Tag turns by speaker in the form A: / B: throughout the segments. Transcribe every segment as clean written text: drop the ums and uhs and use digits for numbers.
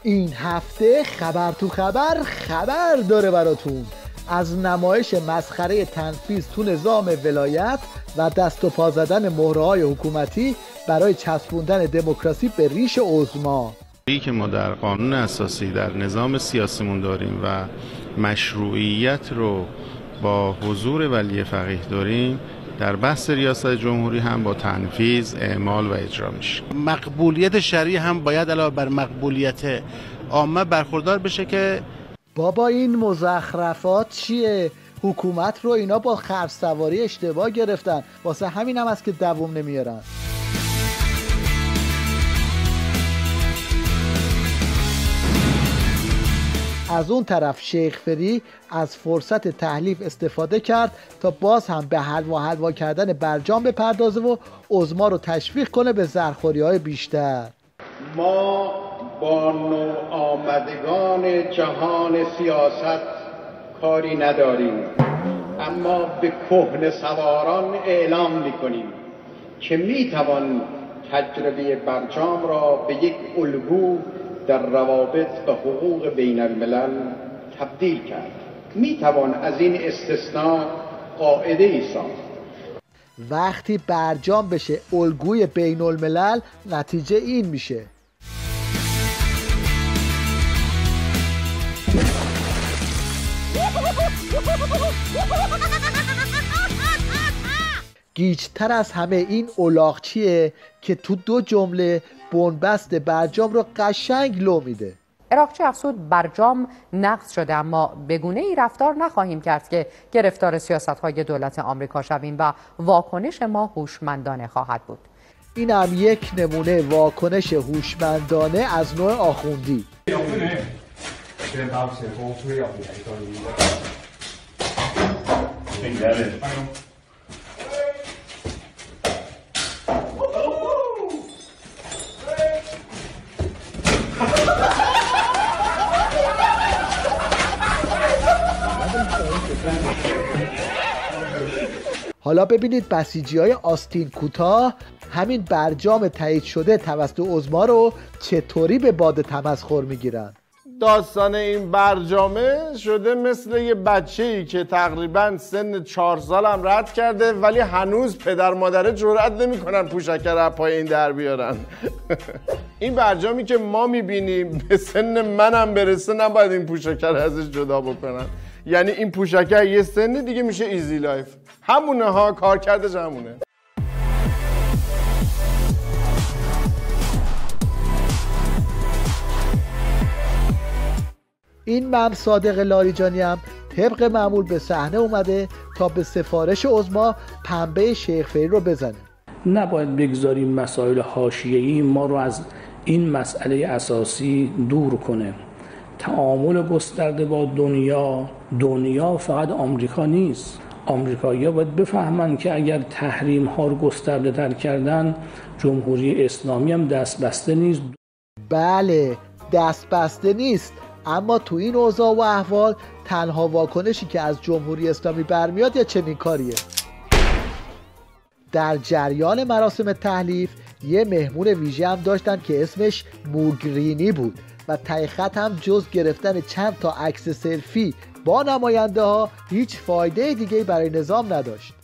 A: این هفته خبر تو خبر داره براتون از نمایش مسخره تنفیذ تو نظام ولایت و دست و پا زدن مهره‌های حکومتی برای چسبوندن دموکراسی به ریش عظما.
B: این که ما در قانون اساسی در نظام سیاسیمون داریم و مشروعیت رو با حضور ولی فقیه داریم، در بحث ریاست جمهوری هم با تنفیذ، اعمال و اجرا میشه.
C: مقبولیت شرعی هم باید علاوه بر مقبولیت عامه برخوردار بشه که
A: بابا این مزخرفات چیه؟ حکومت رو اینا با خرسواری اشتباه گرفتن، واسه همین هم است که دووم نمیارن. از اون طرف شیخ فری از فرصت تحلیف استفاده کرد تا باز هم به حلوا کردن برجام بپردازه و عظما رو تشویق کنه به زرخوری‌های بیشتر.
D: ما با نوآمدگان جهان سیاست کاری نداریم، اما به کهنه سواران اعلام می‌کنیم که می‌توان تجربه برجام را به یک الگو در روابط به حقوق بین الملل تبدیل کرد. میتوان از این استثناء قاعده ای ساخت.
A: وقتی برجام بشه الگوی بین الملل، نتیجه این میشه. گیج‌تر از همه این الاغچیه که تو 2 جمله بنبست برجام رو قشنگ لو میده.
E: عراقچی افزود برجام نقض شده، اما به گونه‌ای رفتار نخواهیم کرد که گرفتار سیاست‌های دولت آمریکا شویم و واکنش ما هوشمندانه خواهد بود.
A: این هم یک نمونه واکنش هوشمندانه از نوع آخوندی. حالا ببینید بسیجی‌های آستین کوتاه همین برجام تایید شده توسط عظما رو چطوری به باد تمسخر میگیرن.
F: داستان این برجامه شده مثل یه بچه‌ای که تقریباً سن 4 سالم رد کرده ولی هنوز پدر مادره جرئت نمی‌کنن پوشکه رو پای این در بیارن. این برجامی که ما می‌بینیم به سن منم برسه نباید این پوشکه رو ازش جدا بکنن. یعنی این پوشکه یه سنی دیگه میشه ایزی لایف. همونه ها، کار کرده همونه.
A: این مم صادق لاریجانی هم طبق معمول به صحنه اومده تا به سفارش عظما پنبه شیخ فری رو بزنه.
G: نباید بگذاریم مسائل حاشیه‌ای ما رو از این مسئله اساسی دور کنه. تعامل گسترده با دنیا فقط آمریکا نیست. آمریکایی‌ها باید بفهمن که اگر تحریم‌ها رو گسترده تر کردن، جمهوری اسلامی هم دست بسته نیست.
A: بله، دست بسته نیست، اما تو این اوضاع و احوال تنها واکنشی که از جمهوری اسلامی برمیاد یا چنین کاریه. در جریان مراسم تحلیف یه مهمون ویژه هم داشتن که اسمش موگرینی بود و ته خط هم جز گرفتن چند تا عکس سلفی با نماینده ها هیچ فایده دیگه برای نظام نداشت.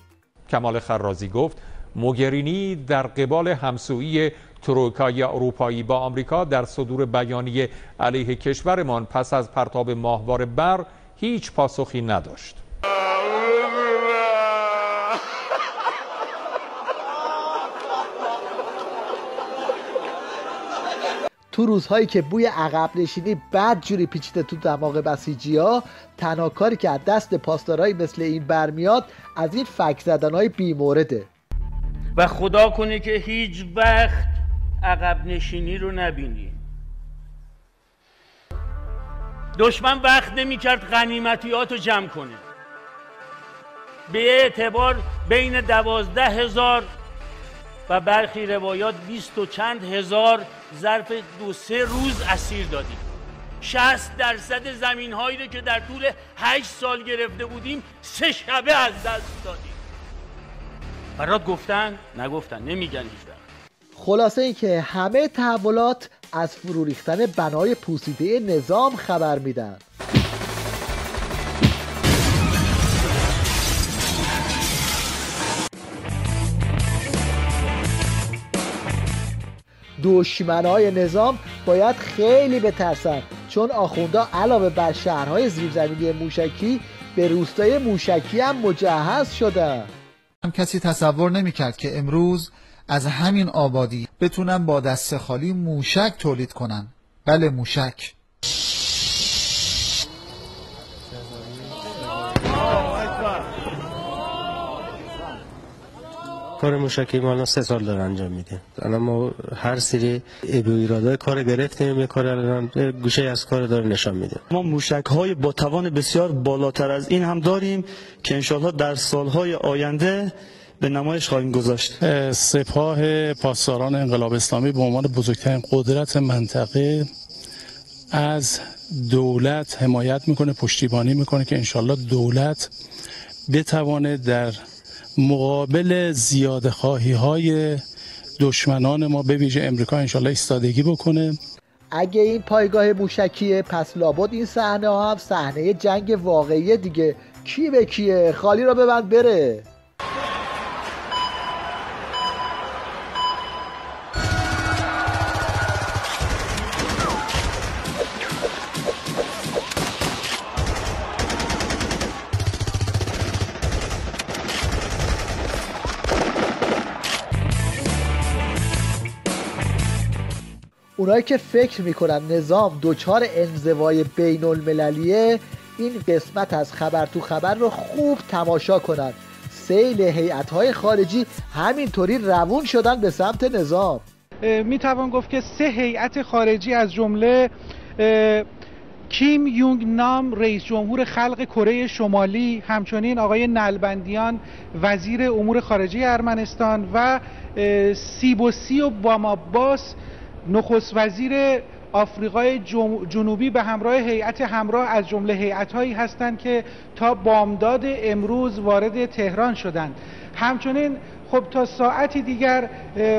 H: کمال خرازی گفت موگرینی در قبال همسویی ترویکای اروپایی با آمریکا در صدور بیانیه علیه کشورمان پس از پرتاب ماهواره بر هیچ پاسخی نداشت.
A: تو روزهایی که بوی عقب نشینی بد جوری پیچیده تو دماغ بسیجی‌ها، تنها کاری که از دست پاسدارایی مثل این برمیاد از این فک زدن‌های بی‌مورده.
I: و خدا کنه که هیچ وقت عقب نشینی رو نبینی. دشمن وقت نمی کرد غنیمتیات رو جمع کنه. به اعتبار بین 12,000 و برخی روایات 20 و چند هزار ظرف 2-3 روز اسیر دادیم. 60% زمین هایی رو که در طول 8 سال گرفته بودیم 3 شبه از دست دادیم. برات گفتن؟ نگفتن، نمیگن هیچ وقت.
A: خلاصه این که همه تحولات از فرو ریختن بنای پوسیده نظام خبر میدن. دشمنای نظام باید خیلی بترسن، چون آخوندا علاوه بر شهرهای زیرزمینی موشکی به روستای موشکی هم مجهز شدن.
J: کسی تصور نمی‌کرد که امروز از همین آبادی بتونن با دست خالی موشک تولید کنن. بله، موشک.
K: کار موشکی ما الان 3 سال داره انجام میده. الان ما هر سری ایرادای کار گرفتیم، یه کار الان گوشه از کار داره نشان میده.
L: ما موشک‌های با توان بسیار بالاتر از این هم داریم که انشالله در سالهای آینده به نمایش خواهیم گذاشت.
M: سپاه پاسداران انقلاب اسلامی به عنوان بزرگترین قدرت منطقه از دولت حمایت میکنه، پشتیبانی میکنه که انشالله دولت بتوانه در مقابل زیاده خواهی های دشمنان ما به ویژه امریکا انشالله ایستادگی بکنه.
A: اگه این پایگاه موشکیه، پس لابد این صحنه ها هم صحنه جنگ واقعی دیگه. کی به کیه؟ خالی را ببند بره. اونایی که فکر میکنن نظام دچار انزوای بین المللیه، این قسمت از خبر تو خبر رو خوب تماشا کنن. سیل هیئت‌های خارجی همینطوری روون شدن به سمت نظام.
N: میتوان گفت که 3 هیئت خارجی از جمله کیم یونگ نام رئیس جمهور خلق کره شمالی، همچنین آقای نلبندیان وزیر امور خارجه ارمنستان و سیبوسی و باماباس نخست وزیر آفریقای جنوبی به همراه هیئت همراه از جمله هیئت‌هایی هستند که تا بامداد امروز وارد تهران شدند. همچنین خب تا ساعتی دیگر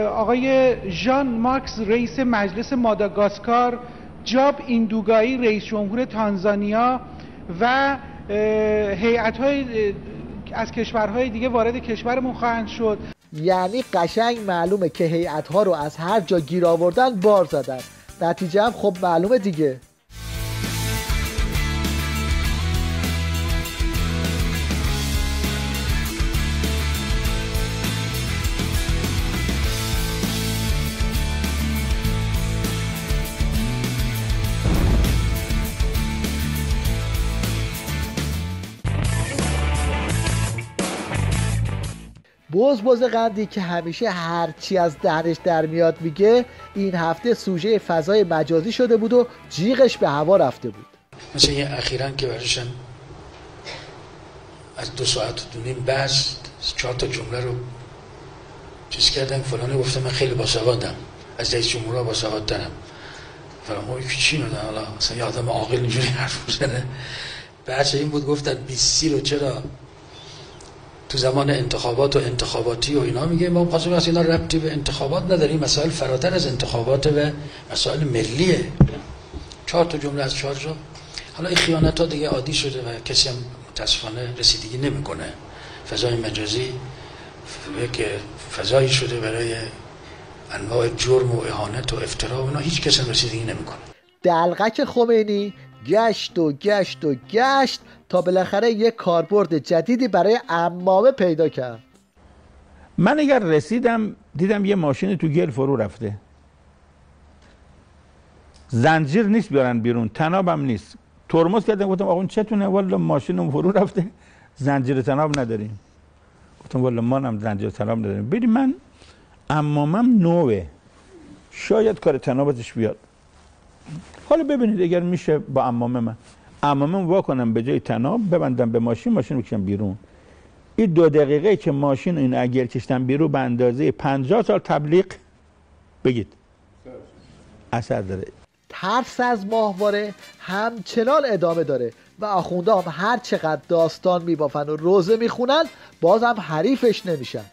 N: آقای ژان ماکس رئیس مجلس ماداگاسکار، جاب ایندوگایی رئیس جمهور تانزانیا و هیئت‌های از کشورهای دیگه وارد کشورمون خواهند شد.
A: یعنی قشنگ معلومه که هیئت‌ها رو از هر جا گیر آوردن بار زدن. نتیجه هم خب معلومه دیگه. بز قندی که همیشه هرچی از دهنش در میاد میگه، این هفته سوژه فضای مجازی شده بود و جیغش به هوا رفته بود.
G: مثل یه اخیراً که براشم از 2 ساعت و 2 نیم بحث 4 تا جمله رو چیز کردم، فلانی گفته من خیلی باسوادم، از رئیس جمهورها باسوادترم، فلان که چی نداره، حالا مثلا یه آدم عاقل اینجوری حرف میزنه. بحث این بود گفتن 20 رو چرا تو زمان انتخابات و انتخاباتی و اینا میگه، ما خاصه واسه اینا ربطی به انتخابات نداریم، مسائل فراتر از انتخابات و مسائل ملیه. 4 تا جمله از 4 جا. حالا این خیانت ها دیگه عادی شده و کسی هم متاسفانه رسیدگی نمیکنه. فضای مجازی یک فضایی شده برای انواع جرم و اهانت و افترا و اینا، هیچ کسی هم رسیدگی نمیکنه.
A: دلقک خمینی گشت و گشت و گشت تا بالاخره یک کاربرد جدیدی برای عمامه پیدا کرد.
O: من اگر رسیدم دیدم یه ماشین تو گل فرو رفته، زنجیر نیست بیارن بیرون، تنابم نیست. ترمز کردم گفتم آقا چتونه؟ والا ماشینم فرو رفته، زنجیر تناب نداریم. گفتم والا ما هم زنجیر تناب نداریم. بریم، من عمامم نوه، شاید کار تنابتش بیاد. حالا ببینید اگر میشه با عمامم واکنم به جای تناب ببندم به ماشین بکشم بیرون. این 2 دقیقه که ماشین این اگر کشتم بیرون به اندازه 50 سال تبلیغ بگید اثر داره.
A: ترس از ماهواره همچنان ادامه داره و آخونده هم هر چقدر داستان میبافن و روزه میخونن باز هم حریفش نمیشن.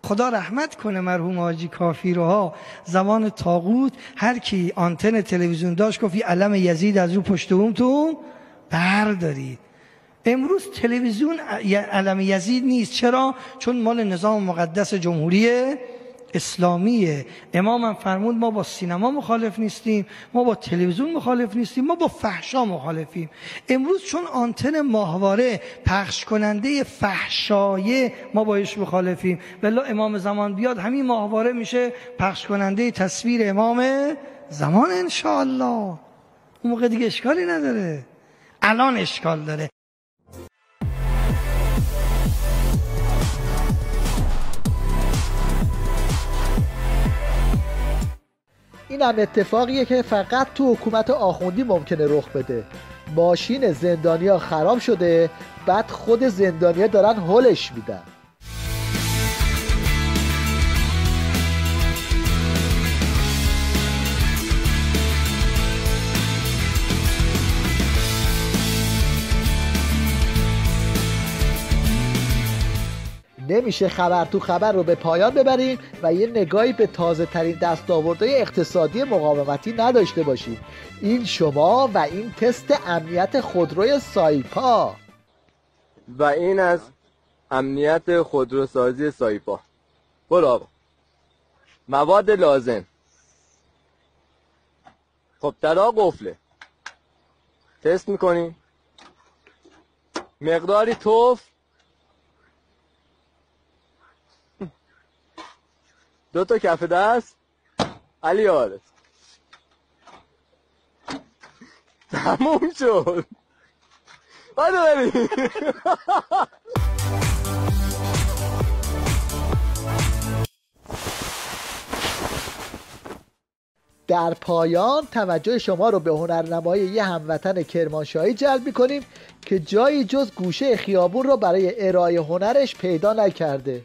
P: خدا رحمت کنه مرحوم حاجی کافی روها، زمان طاغوت هر کی آنتن تلویزیون داشت گفت علم یزید از رو پشت بومتون بردارید. امروز تلویزیون علم یزید نیست. چرا؟ چون مال نظام مقدس جمهوری اسلامیه. امام هم فرمود ما با سینما مخالف نیستیم، ما با تلویزیون مخالف نیستیم، ما با فحشا مخالفیم. امروز چون آنتن ماهواره پخش کننده فحشایه، ما باش مخالفیم. والله امام زمان بیاد همین ماهواره میشه پخش کننده تصویر امام زمان انشاءالله. اون موقع دیگه اشکالی نداره، الان اشکال داره.
A: این هم اتفاقیه که فقط تو حکومت آخوندی ممکنه رخ بده. ماشین زندانیا خراب شده، بعد خود زندانیا دارن هلش میدن. نمیشه خبر تو خبر رو به پایان ببریم و یه نگاهی به تازه ترین دستاوردهای اقتصادی مقاومتی نداشته باشیم. این شما و این تست امنیت خودروی سایپا.
Q: و این از امنیت خودروسازی سایپا. برو آقا. مواد لازم. خب طلا قفله. تست میکنیم. مقداری توف. 2 تا کف دست. علی حالت تموم شد. باید بریم.
A: در پایان توجه شما رو به هنرنمایی یه هموطن کرمانشاهی جلب می‌کنیم که جایی جز گوشه خیابون رو برای ارائه هنرش پیدا نکرده.